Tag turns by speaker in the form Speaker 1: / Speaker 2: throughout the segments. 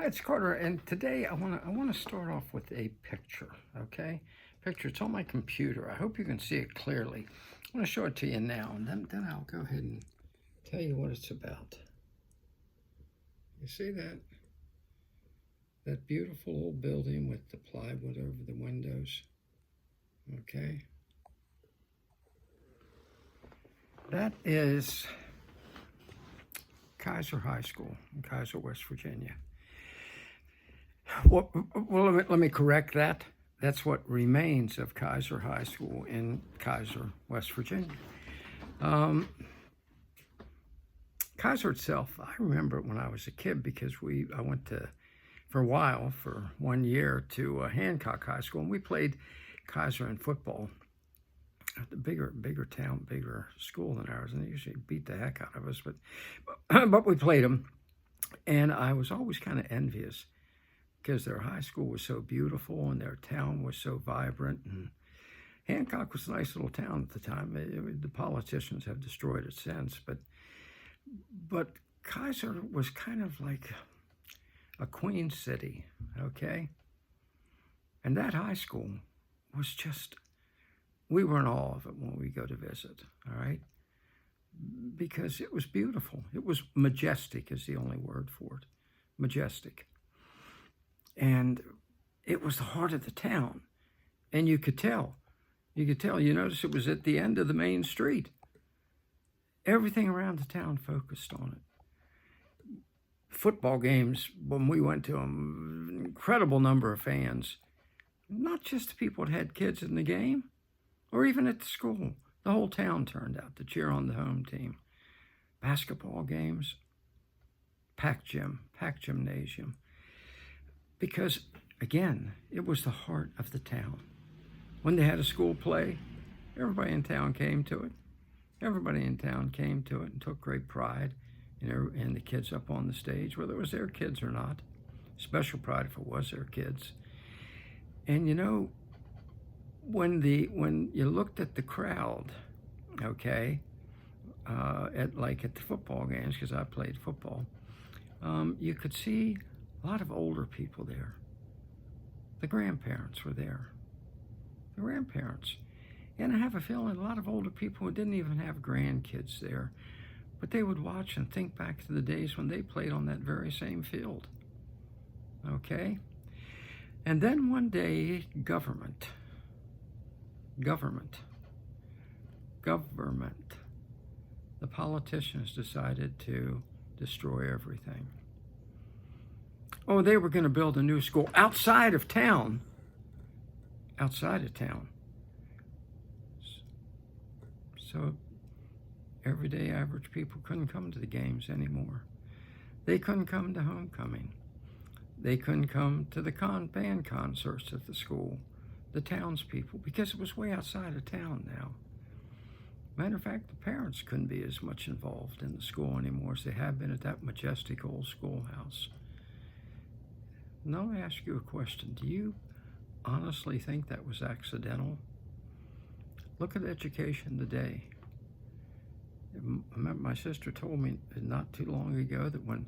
Speaker 1: Hi, it's Carter, and today I want to start off with a picture. Okay, picture. It's on my computer. I hope you can see it clearly. I'm going to show it to you now, and then I'll go ahead and tell you what it's about. You see that beautiful old building with the plywood over the windows? Okay, that is Kaiser High School in Kaiser, West Virginia. Well, let me correct that. That's what remains of Kaiser High School in Kaiser, West Virginia. Kaiser itself, I remember it when I was a kid because I went for a while, for 1 year, to Hancock High School, and we played Kaiser in football at the bigger town, bigger school than ours, and they usually beat the heck out of us, but we played them, and I was always kind of envious because their high school was so beautiful and their town was so vibrant. And Hancock was a nice little town at the time. The politicians have destroyed it since, but Kaiser was kind of like a queen city, okay? And that high school was just, we were in awe of it when we go to visit, all right? Because it was beautiful. It was majestic is the only word for it, majestic. And it was the heart of the town. And you could tell. You notice it was at the end of the main street. Everything around the town focused on it. Football games, when we went to them, an incredible number of fans. Not just the people that had kids in the game, or even at the school. The whole town turned out to cheer on the home team. Basketball games, packed gymnasium. Because, again, it was the heart of the town. When they had a school play, everybody in town came to it. Everybody in town came to it and took great pride in the kids up on the stage, whether it was their kids or not. Special pride if it was their kids. And when you looked at the crowd, okay, at the football games, because I played football, you could see a lot of older people there. The grandparents were there. The grandparents. And I have a feeling a lot of older people who didn't even have grandkids there, but they would watch and think back to the days when they played on that very same field. Okay? And then one day, government, the politicians decided to destroy everything. Oh, they were going to build a new school outside of town. So everyday average people couldn't come to the games anymore. They couldn't come to homecoming. They couldn't come to the band concerts at the school, the townspeople, because it was way outside of town now. Matter of fact, the parents couldn't be as much involved in the school anymore as they had been at that majestic old schoolhouse. Now let me ask you a question. Do you honestly think that was accidental? Look at education today. My sister told me not too long ago that when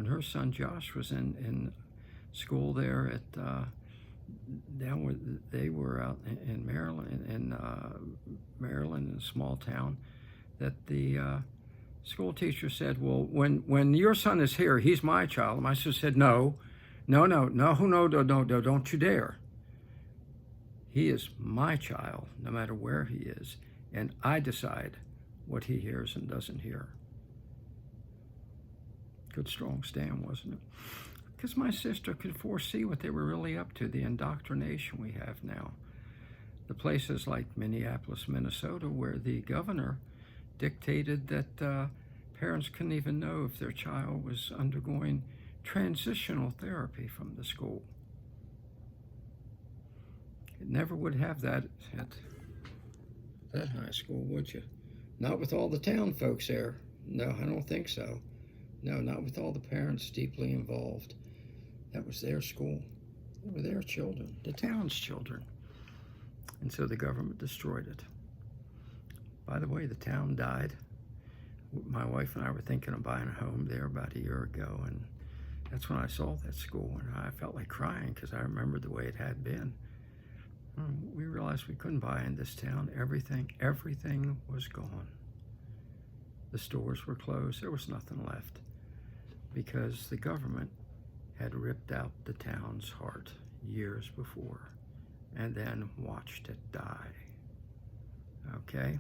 Speaker 1: her son Josh was in school there at down where they were out in Maryland, in a small town, that the school teacher said, "Well, when your son is here, he's my child." And my sister said, No, don't you dare. He is my child, no matter where he is, and I decide what he hears and doesn't hear. Good strong stand, wasn't it? Because my sister could foresee what they were really up to, the indoctrination we have now. The places like Minneapolis, Minnesota, where the governor dictated that parents couldn't even know if their child was undergoing transitional therapy from the school. It never would have that at that high school, would you? Not with all the town folks there. No, I don't think so. No, not with all the parents deeply involved. That was their school. They were their children, the town's children. And so the government destroyed it. By the way, the town died. My wife and I were thinking of buying a home there about a year ago, and That's when I saw that school, and I felt like crying because I remembered the way it had been. We realized we couldn't buy in this town. Everything was gone. The stores were closed. There was nothing left because the government had ripped out the town's heart years before and then watched it die. Okay?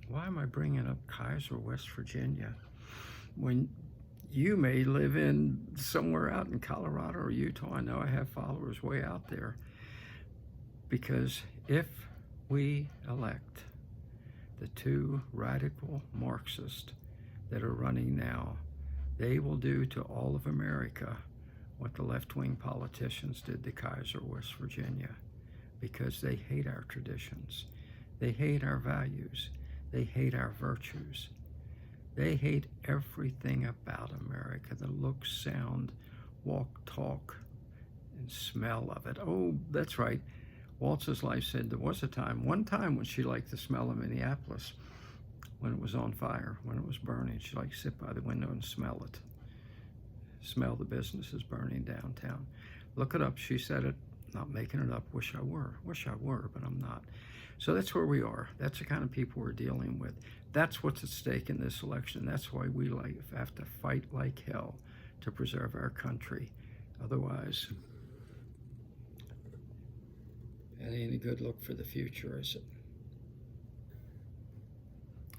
Speaker 1: Why am I bringing up Kaiser, West Virginia, when you may live in somewhere out in Colorado or Utah? I know I have followers way out there. Because if we elect the two radical Marxists that are running now, they will do to all of America what the left-wing politicians did to Kaiser, West Virginia, because they hate our traditions. They hate our values. They hate our virtues. They hate everything about America, the look, sound, walk, talk, and smell of it. Oh, that's right. Waltz's life said there was one time when she liked the smell of Minneapolis, when it was on fire, when it was burning. She liked to sit by the window and smell it. Smell the businesses burning downtown. Look it up. She said it, not making it up. Wish I were, but I'm not. So that's where we are. That's the kind of people we're dealing with. That's what's at stake in this election. That's why we have to fight like hell to preserve our country. Otherwise, it ain't a good look for the future, is it?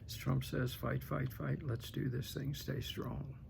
Speaker 1: As Trump says, fight, fight, fight. Let's do this thing. Stay strong.